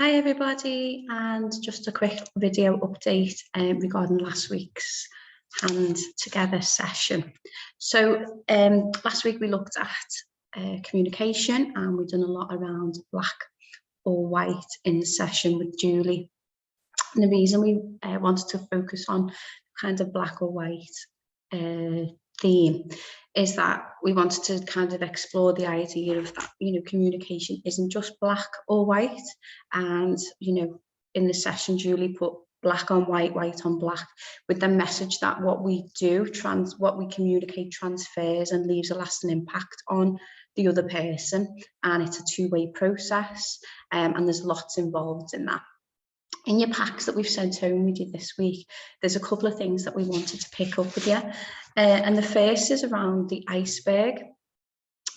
Hi everybody, and just a quick video update regarding last week's Hand Together session. So last week we looked at communication, and we've done a lot around black or white in the session with Julie. And the reason we wanted to focus on kind of black or white theme is that we wanted to kind of explore the idea of that, communication isn't just black or white. And, in the session, Julie put black on white, white on black, with the message that what we do, what we communicate transfers and leaves a lasting impact on the other person. And it's a two-way process, and there's lots involved in that. In your packs that we've sent home with you this week, there's a couple of things that we wanted to pick up with you. And the first is around the iceberg.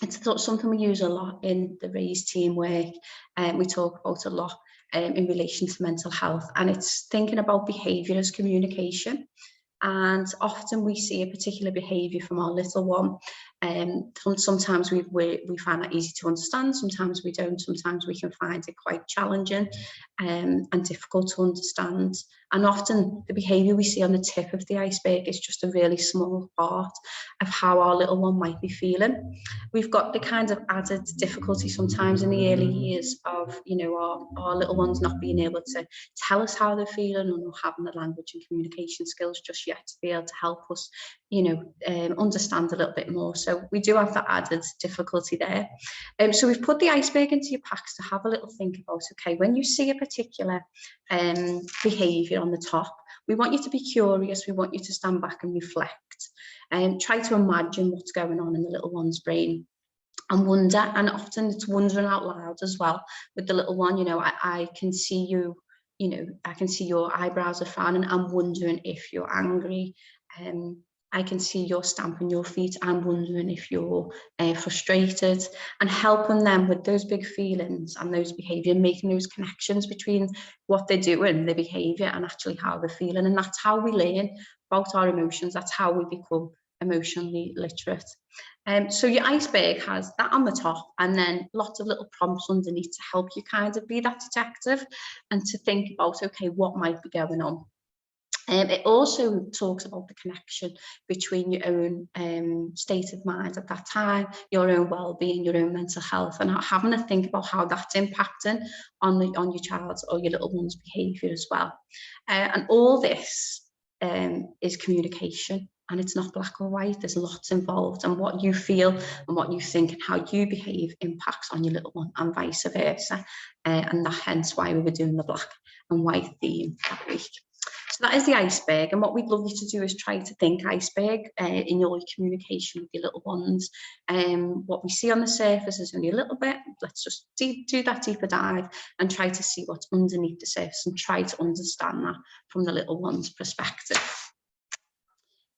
It's something we use a lot in the Raise team work, and we talk about a lot in relation to mental health. And it's thinking about behaviour as communication. And often we see a particular behaviour from our little one. Sometimes we find that easy to understand, sometimes we don't, sometimes we can find it quite challenging and difficult to understand. And often the behaviour we see on the tip of the iceberg is just a really small part of how our little one might be feeling. We've got the kind of added difficulty sometimes in the early years of, our little ones not being able to tell us how they're feeling, or not having the language and communication skills just yet to be able to help us, understand a little bit more. So we do have that added difficulty there. So we've put the iceberg into your packs to have a little think about, okay, when you see a particular behaviour on the top, we want you to be curious, we want you to stand back and reflect and try to imagine what's going on in the little one's brain and wonder. And often it's wondering out loud as well with the little one. I can see you, I can see your eyebrows are frowning. I'm wondering if you're angry. I can see you're stamping your feet. I'm wondering if you're frustrated, and helping them with those big feelings and those behaviour, making those connections between what they're doing, their behaviour, and actually how they're feeling. And that's how we learn about our emotions. That's how we become emotionally literate. So your iceberg has that on the top, and then lots of little prompts underneath to help you kind of be that detective and to think about, okay, what might be going on. It also talks about the connection between your own state of mind at that time, your own well-being, your own mental health, and having to think about how that's impacting on your child's or your little one's behaviour as well. And all this is communication, and it's not black or white. There's lots involved, and what you feel and what you think and how you behave impacts on your little one, and vice versa. And that hence why we were doing the black and white theme that week. So that is the iceberg, and what we'd love you to do is try to think iceberg in your communication with your little ones. What we see on the surface is only a little bit. Let's just do that deeper dive and try to see what's underneath the surface and try to understand that from the little one's perspective.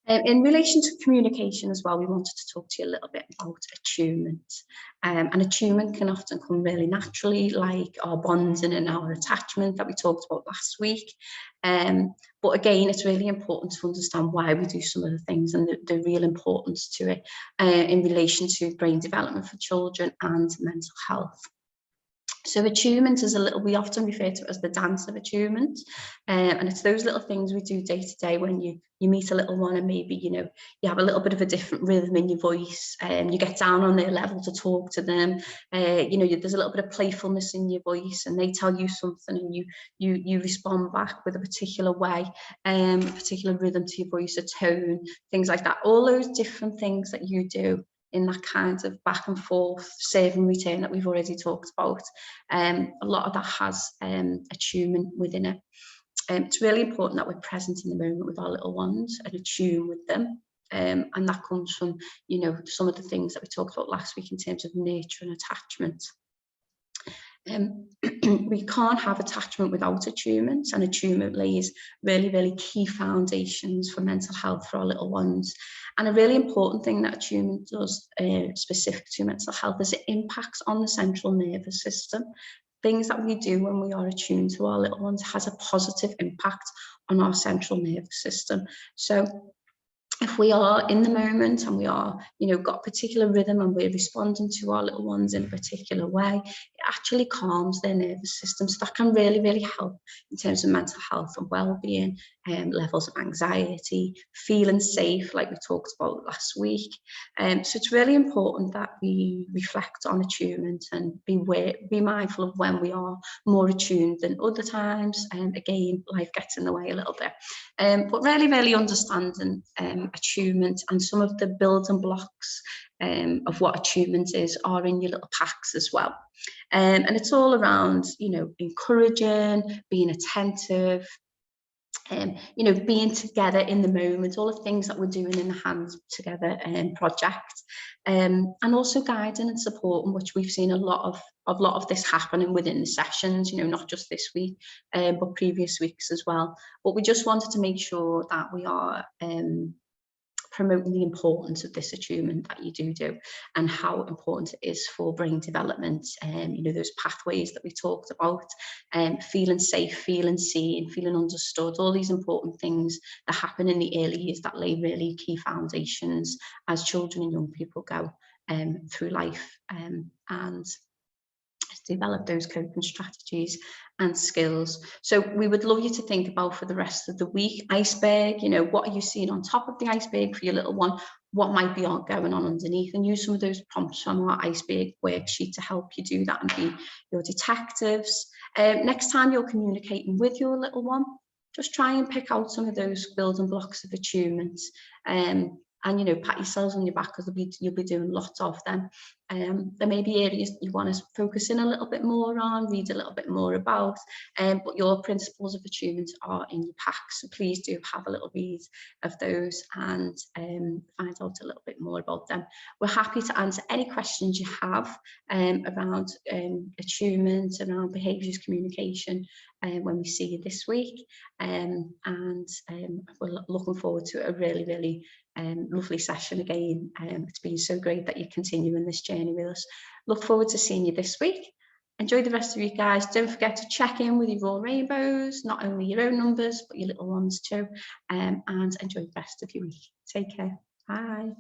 In relation to communication as well, we wanted to talk to you a little bit about attunement. And attunement can often come really naturally, like our bonding and our attachment that we talked about last week. But again, it's really important to understand why we do some of the things and the real importance to it in relation to brain development for children and mental health. So attunement is we often refer to it as the dance of attunement, and it's those little things we do day to day when you meet a little one, and maybe you have a little bit of a different rhythm in your voice, and you get down on their level to talk to them. There's a little bit of playfulness in your voice, and they tell you something, and you respond back with a particular way, a particular rhythm to your voice, a tone, things like that. All those different things that you do in that kind of back and forth save and return that we've already talked about. A lot of that has attunement within it. It's really important that we're present in the moment with our little ones and attune with them. And that comes from, some of the things that we talked about last week in terms of nurture and attachment. We can't have attachment without attunement, and attunement lays really, really key foundations for mental health for our little ones. And a really important thing that attunement does, specific to mental health, is it impacts on the central nervous system. Things that we do when we are attuned to our little ones has a positive impact on our central nervous system. So if we are in the moment and we are, got a particular rhythm and we're responding to our little ones in a particular way, it actually calms their nervous system. So that can really, really help in terms of mental health and well-being, levels of anxiety, feeling safe, like we talked about last week. So it's really important that we reflect on attunement and be mindful of when we are more attuned than other times. Again, life gets in the way a little bit. But really, really understanding attunement and some of the building blocks of what attunement is are in your little packs as well. And it's all around, you know, encouraging, being attentive, you know, being together in the moment, all the things that we're doing in the Hands Together project, and also guiding and supporting, which we've seen a lot of this happening within the sessions, you know, not just this week, but previous weeks as well. But we just wanted to make sure that we are promoting the importance of this attunement that you do and how important it is for brain development, you know, those pathways that we talked about, feeling safe, feeling seen, feeling understood, all these important things that happen in the early years that lay really key foundations as children and young people go through life, and develop those coping strategies and skills. So we would love you to think about, for the rest of the week, iceberg, you know, what are you seeing on top of the iceberg for your little one? What might be going on underneath? And use some of those prompts from our iceberg worksheet to help you do that and be your detectives. Next time you're communicating with your little one, just try and pick out some of those building blocks of attunement. And, you know, pat yourselves on your back, because you'll be doing lots of them. There may be areas you want to focus in a little bit more on, read a little bit more about, but your principles of attunement are in your pack. So please do have a little read of those and find out a little bit more about them. We're happy to answer any questions you have around attunement, around behaviours communication, when we see you this week. And we're looking forward to a really, really lovely session again. It's been so great that you're continuing this journey with us. Look forward to seeing you this week. Enjoy the rest of you guys. Don't forget to check in with your Royal Rainbows, not only your own numbers, but your little ones too. And enjoy the rest of your week. Take care. Bye.